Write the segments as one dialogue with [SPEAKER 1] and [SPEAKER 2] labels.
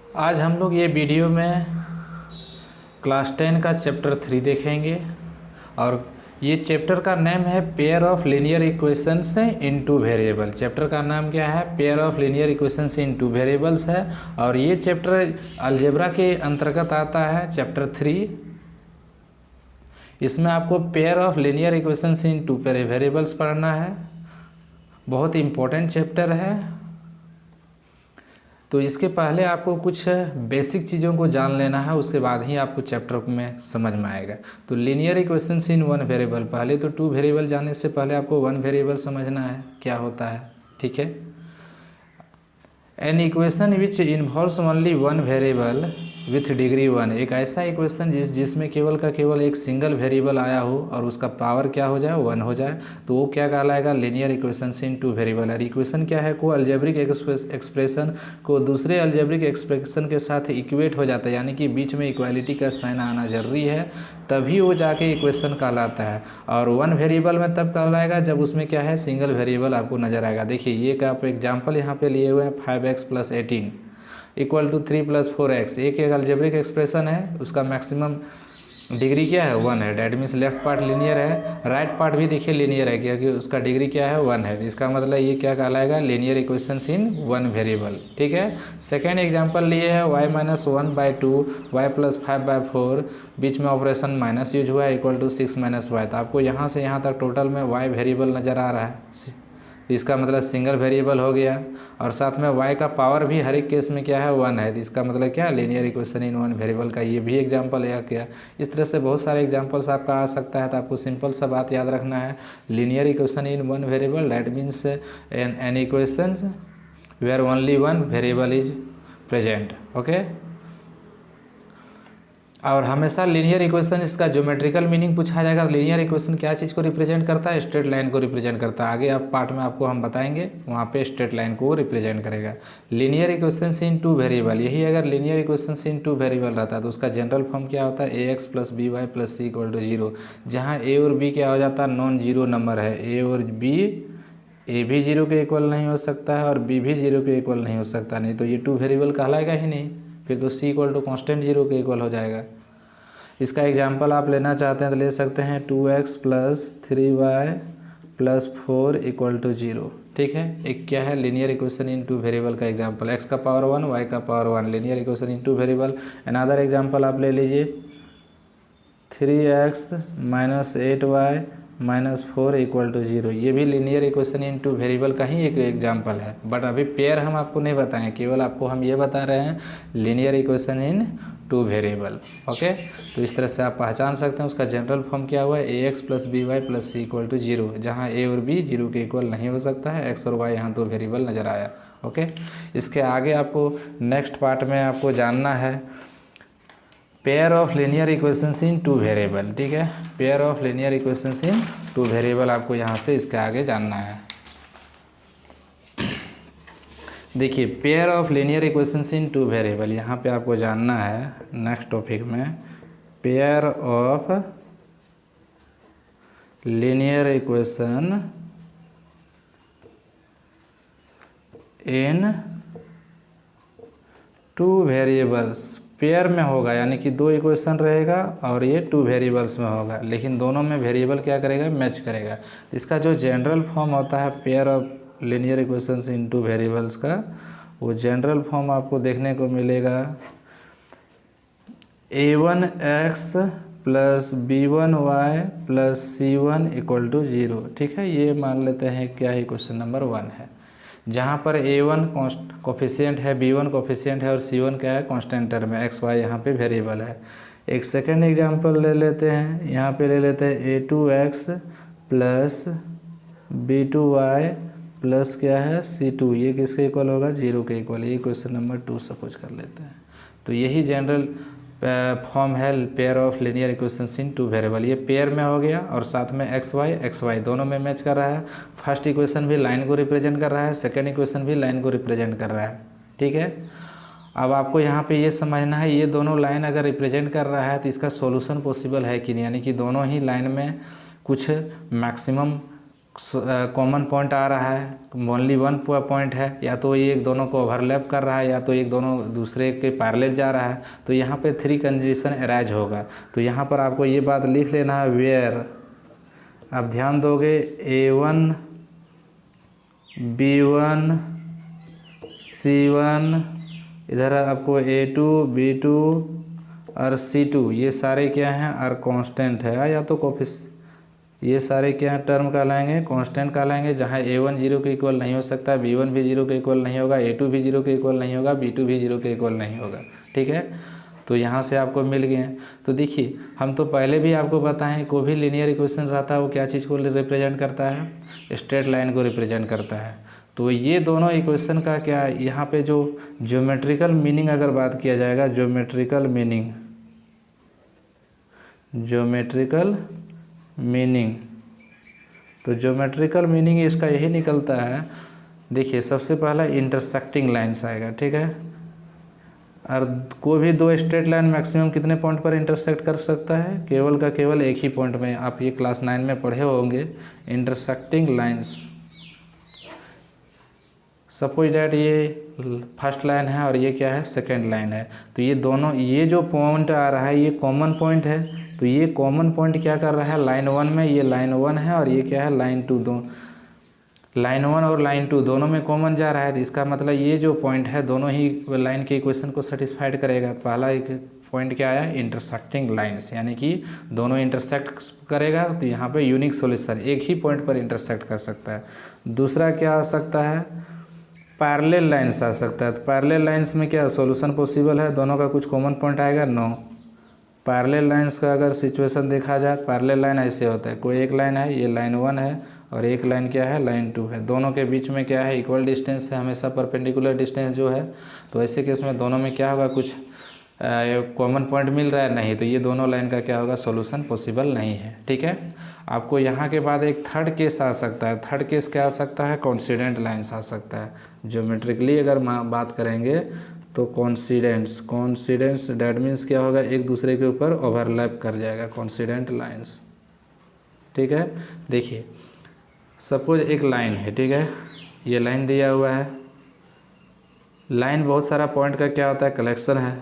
[SPEAKER 1] आज हम लोग ये वीडियो में क्लास 10 का चैप्टर 3 देखेंगे और ये चैप्टर का नाम है pair of linear equations in two variable. Chapter का नाम क्या है? Pair of linear equations in two variables है और ये चैप्टर अलजेब्रा के अंतर्गत आता है, चैप्टर 3। इसमें आपको pair of linear equations in two variables पढ़ना है। बहुत इम्पोर्टेंट चैप्टर है। तो इसके पहले आपको कुछ बेसिक चीज़ों को जान लेना है, उसके बाद ही आपको चैप्टर में समझ में आएगा। तो लीनियर इक्वेशंस इन वन वेरिएबल, पहले तो टू वेरिएबल जाने से पहले आपको वन वेरिएबल समझना है क्या होता है, ठीक है। An equation which involves only one variable with degree 1, एक ऐसा इक्वेशन जिसमें केवल का केवल एक सिंगल वेरिएबल आया हो और उसका पावर क्या हो जाए, 1 हो जाए, तो वो क्या कहलाएगा? लीनियर इक्वेशन इन टू वेरिएबल। और इक्वेशन क्या है? को अलजेब्रिक एक्सप्रेशन को दूसरे अलजेब्रिक एक्सप्रेशन के साथ इक्वेट हो जाता है, यानी कि बीच में इक्वालिटी का साइन आना जरूरी है, तभी वो जाके इक्वेशन कहलाता है। और वन वेरिएबल में तब कहलाएगा जब उसमें क्या है, सिंगल वेरिएबल आपको नजर आएगा। देखिए ये का आप एग्जाम्पल यहाँ पे लिए हुए हैं, 5x + 18 = 3 + 4x। एक अलजेब्रिक एक्सप्रेशन है, उसका मैक्सिमम डिग्री क्या है? 1 है। That means left part linear है, राइट पार्ट भी देखिए लीनियर है, क्योंकि उसका डिग्री क्या है? 1 है। इसका मतलब ये क्या कहलाएगा? लीनियर इक्वेशंस इन वन वेरिएबल, ठीक है। सेकेंड एग्जांपल लिए है y - 1/2 y + 5/4, बीच में ऑपरेशन माइनस यूज हुआ है, = 6 - y। तो आपको यहाँ से यहाँ तक टोटल में y वेरिएबल नज़र आ रहा है, इसका मतलब सिंगल वेरिएबल हो गया। और साथ में y का पावर भी हर एक केस में क्या है? 1 है। तो इसका मतलब क्या? Linear equation in one variable का ये भी एग्जांपल है क्या। इस तरह से बहुत सारे एग्जांपल्स आपका आ सकता है। तो आपको सिंपल सा बात याद रखना है, linear equation in one variable that means an equation where only one variable is present, okay. और हमेशा लीनियर इक्वेशन इसका ज्योमेट्रिकल मीनिंग पूछा जाएगा। लीनियर इक्वेशन क्या चीज़ को रिप्रेजेंट करता है? स्ट्रेट लाइन को रिप्रेजेंट करता है। आगे आप पार्ट में आपको हम बताएंगे, वहाँ पे स्ट्रेट लाइन को रिप्रेजेंट करेगा। लीनियर इक्वेशन इन टू वेरिएबल, यही अगर लीनियर इक्वेशन इन टू वेरिएबल रहता है तो उसका जनरल फॉर्म क्या होता है? ax + by + c = 0, जहाँ a और b क्या हो जाता है? नॉन जीरो नंबर है। a और b, a भी 0 के इक्वल नहीं हो सकता है और b भी 0 के इक्वल नहीं हो सकता, नहीं तो ये टू वेरिएबल कहलाएगा ही नहीं। फिर तो c = कांस्टेंट 0 के इक्वल हो जाएगा। इसका एग्जाम्पल आप लेना चाहते हैं तो ले सकते हैं, 2x + 3y + 4 = 0, ठीक है। एक क्या है? लीनियर इक्वेशन इन टू वेरिएबल का एग्जाम्पल, x का पावर 1 y का पावर 1, लीनियर इक्वेशन इन टू वेरिएबल। अनदर एग्जाम्पल आप ले लीजिए, 3x - 8y - 4 = 0, ये भी लीनियर इक्वेशन इन टू वेरिएबल का ही एक एग्जाम्पल है। बट अभी पेयर हम आपको नहीं बताएं, केवल आपको हम ये बता रहे हैं लीनियर इक्वेशन इन टू वेरिएबल, ओके। तो इस तरह से आप पहचान सकते हैं उसका जनरल फॉर्म क्या हुआ है? ax + by + c = 0, जहाँ a और b 0 के इक्वल नहीं हो सकता है। x और y यहाँ तो वेरिएबल नज़र आया, ओके। इसके आगे आपको नेक्स्ट पार्ट में आपको जानना है pair of linear equations in two variable, ठीक है। Pair of linear equations in two variable आपको यहाँ से इसके आगे जानना है। देखिए pair of linear equations in two variable, यहाँ पे आपको जानना है नेक्स्ट टॉपिक में, pair of linear equation in two variables. Pair में होगा यानी कि दो इक्वेशन रहेगा और ये टू वेरिएबल्स में होगा, लेकिन दोनों में वेरिएबल क्या करेगा? मैच करेगा। इसका जो जनरल फॉर्म होता है pair of linear equations in two variables का, वो जनरल फॉर्म आपको देखने को मिलेगा, a1x + b1y + c1 = 0, ठीक है। ये मान लेते हैं क्या है? क्वेश्चन नंबर 1 है, जहाँ पर a1 कोफिशिएंट है, b1 कोफिशिएंट है और c1 क्या है? कांस्टेंट टर्म है, x y यहाँ पे वेरिएबल है। एक सेकेंड एग्जांपल ले लेते हैं, यहाँ पे ले लेते हैं a2x + b2y प्लस क्या है? c2, ये किसके इक्वल होगा? 0 के इक्वल। ये क्वेश्चन नंबर 2 सपोज कर लेते हैं। तो यही जनरल फॉर्म है pair of linear equations in two variable. ये पेयर में हो गया और साथ में एक्स वाई दोनों में मैच कर रहा है। फर्स्ट इक्वेशन भी लाइन को रिप्रेजेंट कर रहा है, सेकेंड इक्वेशन भी लाइन को रिप्रेजेंट कर रहा है, ठीक है। अब आपको यहाँ पे ये समझना है, ये दोनों लाइन अगर रिप्रेजेंट कर रहा है तो इसका सॉल्यूशन पॉसिबल है कि नहीं, यानी कि दोनों ही लाइन में कुछ मैक्सिमम कॉमन पॉइंट आ रहा है, ओनली वन पॉइंट है, या तो ये एक दोनों को ओवरलैप कर रहा है, या तो एक दोनों दूसरे के पैरेलल जा रहा है, तो यहाँ पे 3 कंडीशन अराइज होगा। तो यहाँ पर आपको ये बात लिख लेना है, वेयर आप ध्यान दोगे A1 B1 C1, इधर आपको A2 B2 और C2, ये सारे क्या हैं और कांस्टेंट है, या तो कोफिश, ये सारे क्या हैं टर्म कहलाएंगे, कांस्टेंट कहलाएंगे, जहाँ A1 0 के इक्वल नहीं हो सकता, B1 भी 0 के इक्वल नहीं होगा, A2 भी 0 के इक्वल नहीं होगा, B2 भी 0 के इक्वल नहीं होगा। ठीक है, तो यहाँ से आपको मिल गए हैं। तो देखिए हम तो पहले भी आपको बताएं, कोई भी लीनियर इक्वेशन रहता है वो क्या चीज़ को रिप्रेजेंट करता है, स्ट्रेट लाइन को रिप्रेजेंट करता है। तो ये दोनों इक्वेशन का क्या यहाँ पे जो ज्योमेट्रिकल मीनिंग अगर बात किया जाएगा, ज्योमेट्रिकल मीनिंग, तो ज्योमेट्रिकल मीनिंग इसका यही निकलता है। देखिए सबसे पहला इंटरसेक्टिंग लाइन्स आएगा, ठीक है, और कोई भी दो स्ट्रेट लाइन मैक्सिमम कितने पॉइंट पर इंटरसेक्ट कर सकता है, केवल का केवल एक ही पॉइंट में। आप ये क्लास 9 में पढ़े होंगे, इंटरसेक्टिंग लाइन्स। सपोज डैट ये फर्स्ट लाइन है और ये क्या है, सेकेंड लाइन है, तो ये दोनों, ये जो पॉइंट आ रहा है ये कॉमन पॉइंट है, तो ये कॉमन पॉइंट क्या कर रहा है, लाइन 1 में, ये लाइन 1 है और ये क्या है लाइन 2, दो लाइन 1 और लाइन 2 दोनों में कॉमन जा रहा है, तो इसका मतलब ये जो पॉइंट है दोनों ही लाइन के इक्वेशन को सेटिस्फाइड करेगा। पहला एक पॉइंट क्या आया, इंटरसेक्टिंग लाइन्स, यानी कि दोनों इंटरसेक्ट करेगा, तो यहाँ पे यूनिक सॉल्यूशन एक ही पॉइंट पर इंटरसेक्ट कर सकता है। दूसरा क्या आ सकता है, पैरेलल लाइन्स आ सकता है। तो पैरेलल लाइन्स में क्या सॉल्यूशन पॉसिबल है, दोनों का कुछ कॉमन पॉइंट आएगा, नो। पैरेलल लाइन्स का अगर सिचुएशन देखा जाए, पैरेलल लाइन ऐसे होता है, कोई एक लाइन है, ये लाइन 1 है और एक लाइन क्या है, लाइन 2 है, दोनों के बीच में क्या है, इक्वल डिस्टेंस है, हमेशा परपेंडिकुलर डिस्टेंस जो है, तो ऐसे केस में दोनों में क्या होगा, कुछ कॉमन पॉइंट मिल रहा है, नहीं, तो ये दोनों लाइन का क्या होगा, सॉल्यूशन पॉसिबल नहीं है। ठीक है, आपको यहाँ के बाद एक थर्ड केस आ सकता है। थर्ड केस क्या आ सकता है, कोइंसिडेंट लाइन्स आ सकता है। ज्योमेट्रिकली अगर बात करेंगे तो कोइंसिडेंस डैट मीन्स क्या होगा, एक दूसरे के ऊपर ओवरलैप कर जाएगा, कोइंसिडेंट लाइन्स। ठीक है, देखिए सपोज एक लाइन है, ठीक है, ये लाइन दिया हुआ है, लाइन बहुत सारा पॉइंट का क्या होता है, कलेक्शन है,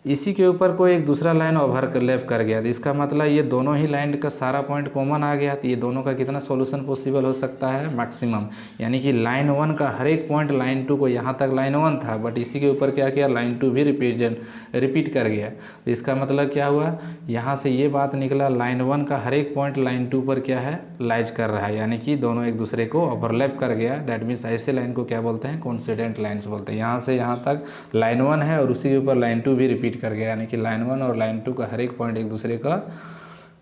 [SPEAKER 1] इसी के ऊपर कोई एक दूसरा लाइन ओवरलैप कर गया, तो इसका मतलब ये दोनों ही लाइन का सारा पॉइंट कॉमन आ गया, तो ये दोनों का कितना सॉल्यूशन पॉसिबल हो सकता है, मैक्सिमम। यानी कि लाइन 1 का हर एक पॉइंट लाइन 2 को, यहाँ तक लाइन 1 था बट इसी के ऊपर क्या किया, लाइन 2 भी रिपीट कर गया, तो इसका मतलब क्या हुआ, यहाँ से ये बात निकला, लाइन 1 का हर एक पॉइंट लाइन 2 पर क्या है, लाइज कर रहा है, यानी कि दोनों एक दूसरे को ओवरलैप कर गया। डैट मीन्स ऐसे लाइन को क्या बोलते हैं, कोइंसिडेंट लाइन्स बोलते हैं। यहाँ से यहाँ तक लाइन 1 है और उसी के ऊपर लाइन 2 भी रिपीट कर गया, यानी कि लाइन 1 और लाइन 2 का हर एक पॉइंट एक दूसरे का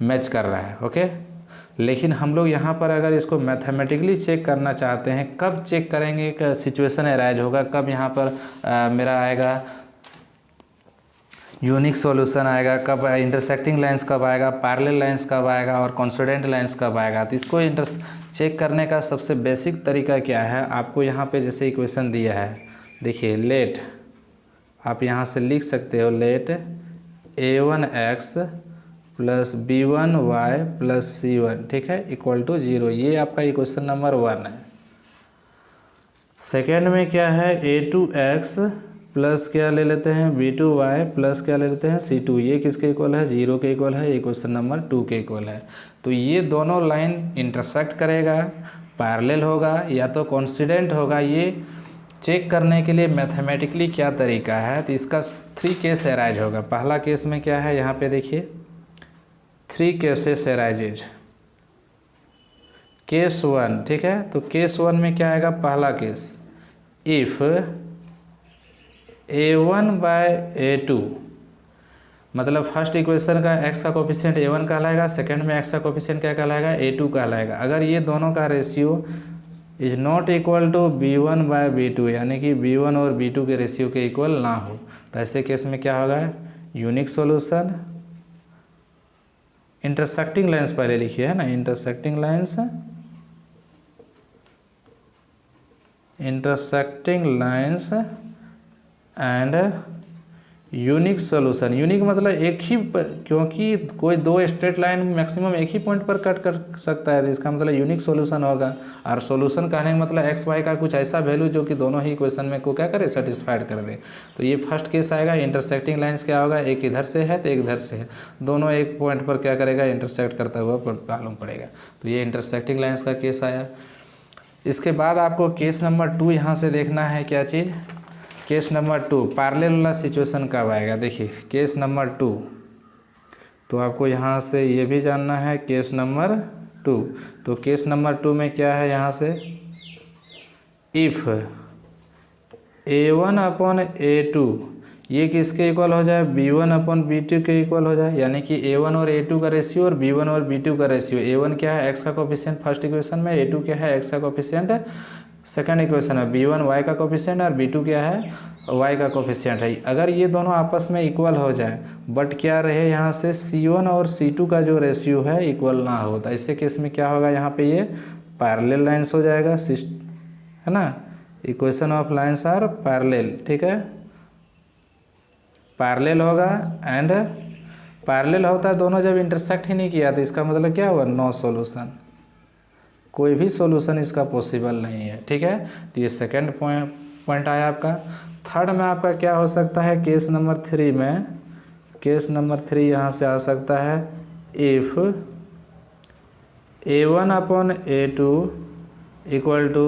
[SPEAKER 1] मैच कर रहा है। ओके, लेकिन हम लोग यहाँ पर अगर इसको मैथमेटिकली चेक करना चाहते हैं, कब चेक करेंगे, सिचुएशन अराइज होगा, कब यहाँ पर मेरा आएगा यूनिक सॉल्यूशन आएगा, कब इंटरसेक्टिंग लाइंस कब आएगा, पैरेलल लाइंस कब आएगा और कोइंसिडेंट लाइंस कब आएगा। तो इसको चेक करने का सबसे बेसिक तरीका क्या है, आपको यहाँ पे जैसे इक्वेशन दिया है, देखिए लेट, आप यहाँ से लिख सकते हो, late a1x plus b1y plus c1, ठीक है, इक्वल टू 0, ये आपका इक्वेशन नंबर 1 है। सेकेंड में क्या है, a2x प्लस क्या ले लेते हैं, b2y प्लस क्या ले लेते हैं, c2, ये किसके इक्वल है, 0 के इक्वल है, इक्वेशन नंबर 2 के इक्वल है। तो ये दोनों लाइन इंटरसेक्ट करेगा, पैरेलल होगा या तो कोइंसिडेंट होगा, ये चेक करने के लिए मैथमेटिकली क्या तरीका है, तो इसका 3 केस अराइज होगा। पहला केस में क्या है, यहाँ पे देखिए 3 केसेस अराइजेज। केस 1, ठीक है, तो केस 1 में क्या आएगा, पहला case, if a1 bye a2, मतलब फर्स्ट इक्वेशन का x का कोफिशिएंट a1 कहलाएगा, सेकंड में x का कोफिशिएंट क्या कहलाएगा, a2 कहलाएगा। अगर ये दोनों का ratio is not equal to b1 by b2, यानी कि b1 और b2 के रेशियो के इक्वल ना हो, तो ऐसे केस में क्या होगा, यूनिक सॉल्यूशन। इंटरसेक्टिंग लाइंस पहले लिखिए, है ना, intersecting lines and unique solution, unique मतलब एक ही क्योंकि कोई दो स्ट्रेट लाइन मैक्सिमम एक ही पॉइंट पर कट कर सकता है, तो इसका मतलब यूनिक सॉल्यूशन होगा। और सॉल्यूशन कहने का मतलब एक्स वाई का कुछ ऐसा वैल्यू जो कि दोनों ही इक्वेशन में को क्या करे, सेटिस्फाइड कर दे। तो ये फर्स्ट केस आएगा। इंटरसेक्टिंग लाइन्स क्या होगा, एक इधर से है तो एक इधर से है, दोनों एक पॉइंट पर क्या करेगा, इंटरसेक्ट करता हुआ मालूम पड़ेगा। तो ये इंटरसेक्टिंग लाइन्स का केस आया। इसके बाद आपको केस नंबर 2 यहाँ से देखना है क्या चीज़, केस नंबर 2 पैरेलल वाला सिचुएशन कब आएगा। देखिए केस नंबर 2, तो आपको यहाँ से ये भी जानना है केस नंबर 2। तो केस नंबर 2 में क्या है, यहाँ से इफ़ A1 अपॉन A2 ये किसके इक्वल हो जाए, B1 अपॉन B2 के इक्वल हो जाए, यानी कि A1 और A2 का रेशियो और B1 और B2 का रेशियो। A1 क्या है, x का कोफिशिएंट फर्स्ट इक्वेशन में, A2 क्या है, x का कोफिशिएंट सेकंड इक्वेशन में, B1 y का कोफिशिएंट और B2 क्या है, y का कोफिशिएंट है। अगर ये दोनों आपस में इक्वल हो जाए बट क्या रहे यहाँ से C1 और C2 का जो रेशियो है इक्वल ना हो, तो ऐसे केस में क्या होगा, यहाँ पे ये पैरेलल लाइन्स हो जाएगा, है ना। Equation of lines are parallel, ठीक है, पैरेलल होगा। एंड पैरेलल होता है दोनों जब इंटरसेक्ट ही नहीं किया, तो इसका मतलब क्या हुआ, नो सॉल्यूशन, कोई भी सॉल्यूशन इसका पॉसिबल नहीं है, ठीक है। तो ये सेकंड पॉइंट आया आपका। थर्ड में आपका क्या हो सकता है, केस नंबर 3 में, केस नंबर 3 यहाँ से आ सकता है if A1 upon A2 equal to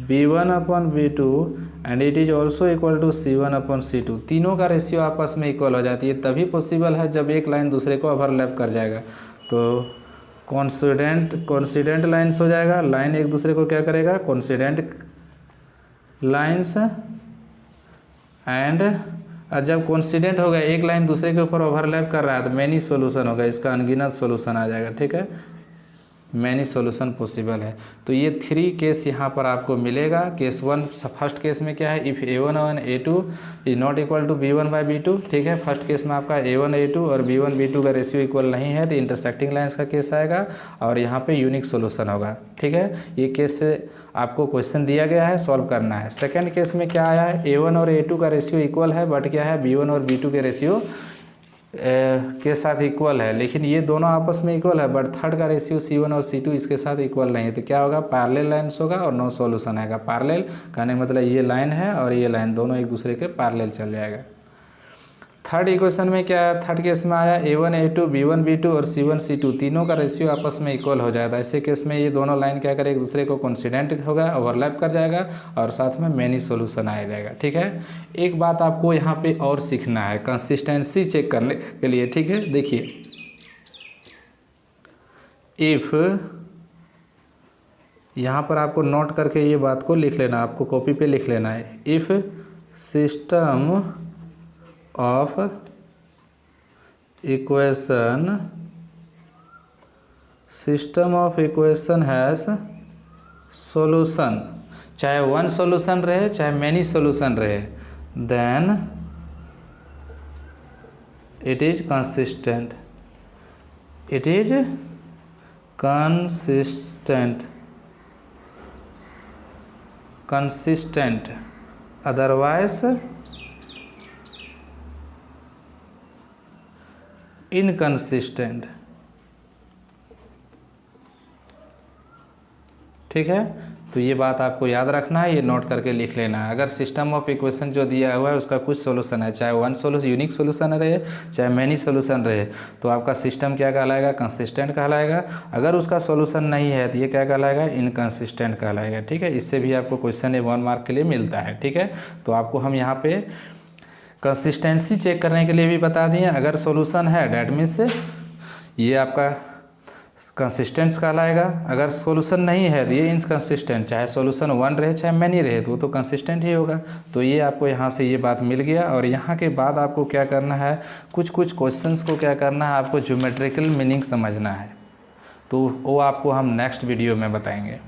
[SPEAKER 1] B1 upon B2 and it is also equal to C1 upon C2। तीनों का रेशियो आपस में इक्वल हो जाती है, तभी पॉसिबल है जब एक लाइन दूसरे को ओवरलैप कर जाएगा। तो कॉन्सिडेंट लाइन्स हो जाएगा, लाइन एक दूसरे को क्या करेगा, कॉन्सिडेंट लाइन्स। एंड जब कॉन्सिडेंट होगा, एक लाइन दूसरे के ऊपर ओवरलैप कर रहा है, तो मैनी सॉल्यूशन होगा, इसका अनगिनत सॉल्यूशन आ जाएगा, ठीक है, मैनी सॉल्यूशन पॉसिबल है। तो ये 3 केस यहाँ पर आपको मिलेगा। केस 1 फर्स्ट केस में क्या है, इफ़ A1 और A2 is not equal to B1 by B2, ठीक है। फर्स्ट केस में आपका A1 A2 और B1 B2 का रेशियो इक्वल नहीं है, तो इंटरसेक्टिंग लाइन्स का केस आएगा और यहाँ पे यूनिक सॉल्यूशन होगा, ठीक है। ये केस से आपको क्वेश्चन दिया गया है, सॉल्व करना है। सेकेंड केस में क्या आया है, A1 और A2 का रेशियो इक्वल है, बट क्या है, B1 और B2 के रेशियो के साथ इक्वल है, लेकिन ये दोनों आपस में इक्वल है, बट थर्ड का रेशियो C1 और C2 इसके साथ इक्वल नहीं है। तो क्या होगा, पैरेलल लाइन्स होगा और नो सॉल्यूशन आएगा। पैरेलल कहने का मतलब ये लाइन है और ये लाइन दोनों एक दूसरे के पैरेलल चल जाएगा। थर्ड इक्वेशन में क्या है, थर्ड केस में आया A1 A2 B1 B2 और C1 C2 तीनों का रेशियो आपस में इक्वल हो जाएगा। ऐसे केस में ये दोनों लाइन क्या करें, एक दूसरे को कॉन्सिडेंट होगा, ओवरलैप कर जाएगा और साथ में मैनी सॉल्यूशन आ जाएगा, ठीक है। एक बात आपको यहाँ पे और सीखना है कंसिस्टेंसी चेक करने के लिए, ठीक है। देखिए इफ़, यहाँ पर आपको नोट करके ये बात को लिख लेना, आपको कॉपी पे लिख लेना है। If system of equation has solution, चाहे वन सॉल्यूशन रहे चाहे मैनी सॉल्यूशन रहे, then it is consistent, it is consistent, otherwise inconsistent, ठीक है। तो ये बात आपको याद रखना है, ये नोट करके लिख लेना है। अगर सिस्टम ऑफ इक्वेशन जो दिया हुआ है उसका कुछ सॉल्यूशन है, चाहे वन सॉल्यूशन यूनिक सॉल्यूशन रहे चाहे मैनी सॉल्यूशन रहे, तो आपका सिस्टम क्या कहलाएगा, कंसिस्टेंट कहलाएगा। अगर उसका सॉल्यूशन नहीं है तो ये क्या कहलाएगा, इनकंसिस्टेंट कहलाएगा, ठीक है। इससे भी आपको क्वेश्चन 1 मार्क के लिए मिलता है, ठीक है। तो आपको हम यहाँ पे कंसिस्टेंसी चेक करने के लिए भी बता दिए, अगर सॉल्यूशन है डैट मीन्स ये आपका कंसिस्टेंट कहलाएगा, अगर सॉल्यूशन नहीं है तो ये इनकंसिस्टेंट, चाहे सॉल्यूशन 1 रहे चाहे मैनी रहे तो वो तो कंसिस्टेंट ही होगा। तो ये आपको यहाँ से ये बात मिल गया। और यहाँ के बाद आपको क्या करना है, कुछ क्वेश्चंस को क्या करना है, आपको ज्योमेट्रिकल मीनिंग समझना है, तो वो आपको हम नेक्स्ट वीडियो में बताएंगे।